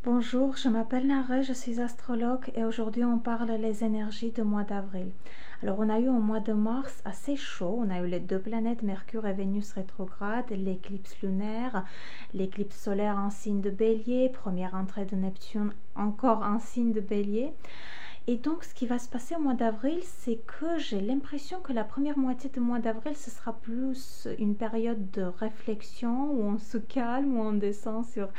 Bonjour, je m'appelle Nare, je suis astrologue et aujourd'hui on parle les énergies du mois d'avril. Alors on a eu au mois de mars assez chaud, on a eu les deux planètes Mercure et Vénus rétrogrades, l'éclipse lunaire, l'éclipse solaire en signe de Bélier, première entrée de Neptune encore en signe de Bélier. Et donc, ce qui va se passer au mois d'avril, c'est que j'ai l'impression que la première moitié du mois d'avril, ce sera plus une période de réflexion où on se calme, où on descend sur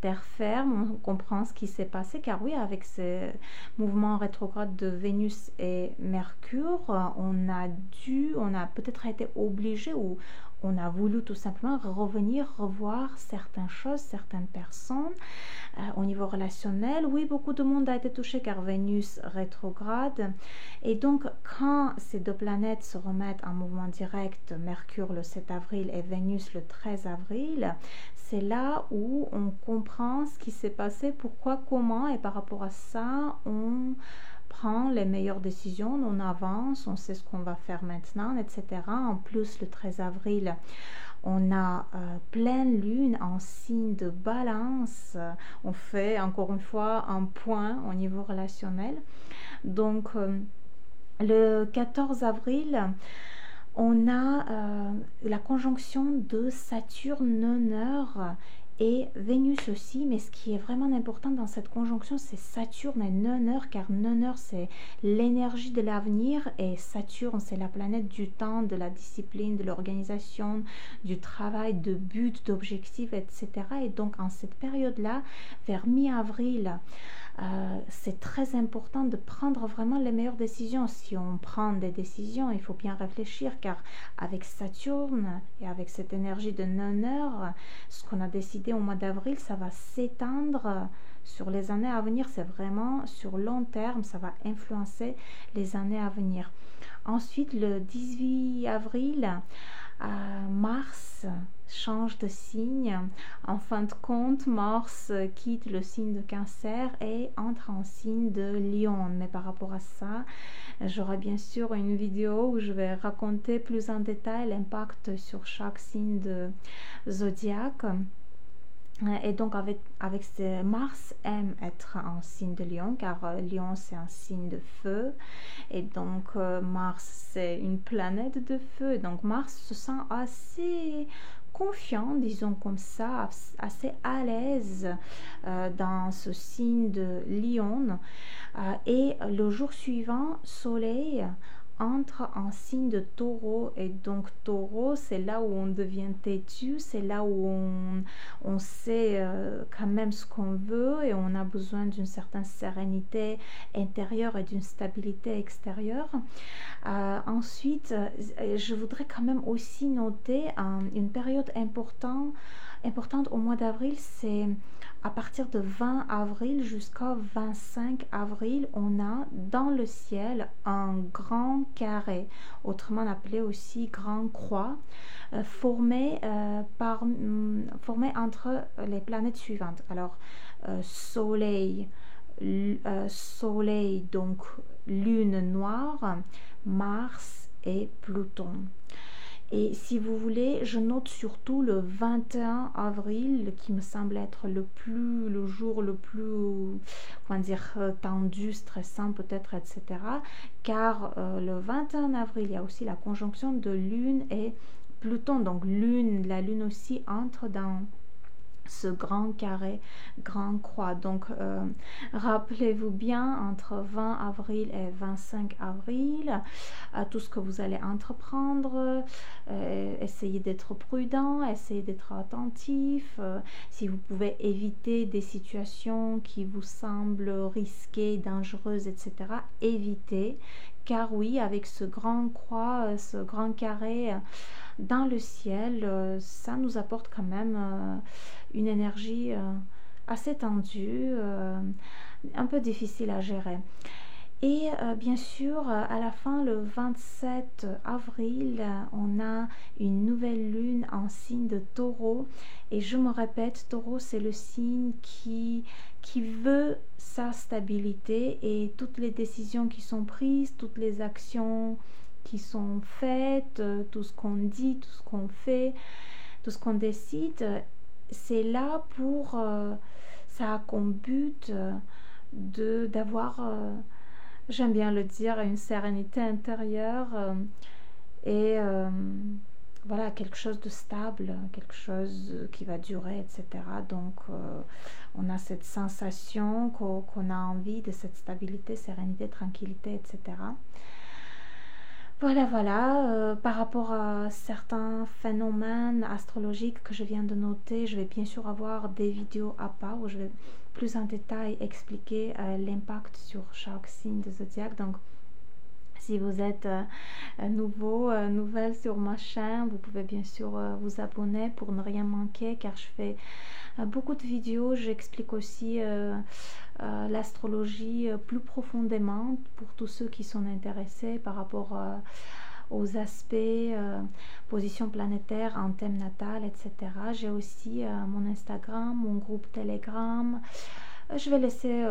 terre ferme, on comprend ce qui s'est passé. Car oui, avec ce mouvement rétrograde de Vénus et Mercure, on a peut-être été obligé ou on a voulu tout simplement revenir, revoir certaines choses, certaines personnes. Au niveau relationnel, oui, beaucoup de monde a été touché car Vénus rétrograde. Et donc, quand ces deux planètes se remettent en mouvement direct, Mercure le 7 avril et Vénus le 13 avril, c'est là où on comprend ce qui s'est passé, pourquoi, comment, et par rapport à ça, on prend les meilleures décisions, on avance, on sait ce qu'on va faire maintenant, etc. En plus, le 13 avril, on a pleine lune en signe de balance. On fait encore une fois un point au niveau relationnel. Donc, le 14 avril, on a la conjonction de Saturne, Noneur et Vénus aussi, mais ce qui est vraiment important dans cette conjonction, c'est Saturne et Noneur, car Noneur, c'est l'énergie de l'avenir, et Saturne, c'est la planète du temps, de la discipline, de l'organisation, du travail, de but, d'objectifs, etc. Et donc, en cette période-là, vers mi-avril, c'est très important de prendre vraiment les meilleures décisions. Si on prend des décisions, il faut bien réfléchir, car avec Saturne et avec cette énergie de non-heure, ce qu'on a décidé au mois d'avril, ça va s'étendre sur les années à venir. C'est vraiment sur long terme, ça va influencer les années à venir. Ensuite, le 18 avril, Mars change de signe. En fin de compte, Mars quitte le signe de Cancer et entre en signe de Lion. Mais par rapport à ça, j'aurai bien sûr une vidéo où je vais raconter plus en détail l'impact sur chaque signe de zodiaque. Et donc avec Mars aime être en signe de Lion, car Lion c'est un signe de feu, et donc Mars c'est une planète de feu. Donc Mars se sent assez confiant, disons comme ça, assez à l'aise dans ce signe de Lion. Et le jour suivant, Soleil entre en signe de Taureau, et donc Taureau, c'est là où on devient têtu, c'est là où on sait quand même ce qu'on veut, et on a besoin d'une certaine sérénité intérieure et d'une stabilité extérieure. Ensuite, je voudrais quand même aussi noter une période importante au mois d'avril, c'est à partir de 20 avril jusqu'au 25 avril, on a dans le ciel un grand carré, autrement appelé aussi grand croix, formé entre les planètes suivantes. Alors, Soleil, Soleil, donc Lune noire, Mars et Pluton. Et si vous voulez, je note surtout le 21 avril qui me semble être le jour le plus, comment dire, tendu, stressant peut-être, etc. Car le 21 avril, il y a aussi la conjonction de Lune et Pluton. Donc la Lune aussi entre dans ce grand carré, grand croix. Donc rappelez-vous bien, entre 20 avril et 25 avril, tout ce que vous allez entreprendre, essayez d'être prudent, essayez d'être attentif. Si vous pouvez éviter des situations qui vous semblent risquées, dangereuses, etc., évitez. Car oui, avec ce grand croix, ce grand carré dans le ciel, ça nous apporte quand même une énergie assez tendue, un peu difficile à gérer. Et bien sûr, à la fin, le 27 avril, on a une nouvelle lune en signe de Taureau. Et je me répète, Taureau, c'est le signe qui veut sa stabilité, et toutes les décisions qui sont prises, toutes les actions qui sont faites, tout ce qu'on dit, tout ce qu'on fait, tout ce qu'on décide, c'est là pour ça a comme but d'avoir, j'aime bien le dire, une sérénité intérieure et voilà, quelque chose de stable, quelque chose qui va durer, etc. Donc, on a cette sensation qu'on a envie de cette stabilité, sérénité, tranquillité, etc. Voilà, voilà. Par rapport à certains phénomènes astrologiques que je viens de noter, je vais bien sûr avoir des vidéos à part où je vais plus en détail expliquer l'impact sur chaque signe de zodiaque. Donc, si vous êtes nouvelle sur ma chaîne, vous pouvez bien sûr vous abonner pour ne rien manquer, car je fais beaucoup de vidéos. J'explique aussi l'astrologie plus profondément pour tous ceux qui sont intéressés par rapport aux aspects, position planétaire en thème natal, etc. J'ai aussi mon Instagram, mon groupe Telegram. Je vais laisser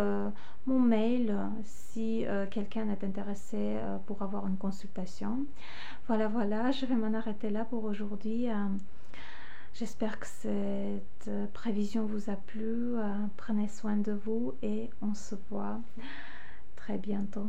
mon mail si quelqu'un est intéressé pour avoir une consultation. Voilà, voilà, je vais m'en arrêter là pour aujourd'hui. J'espère que cette prévision vous a plu. Prenez soin de vous et on se voit très bientôt.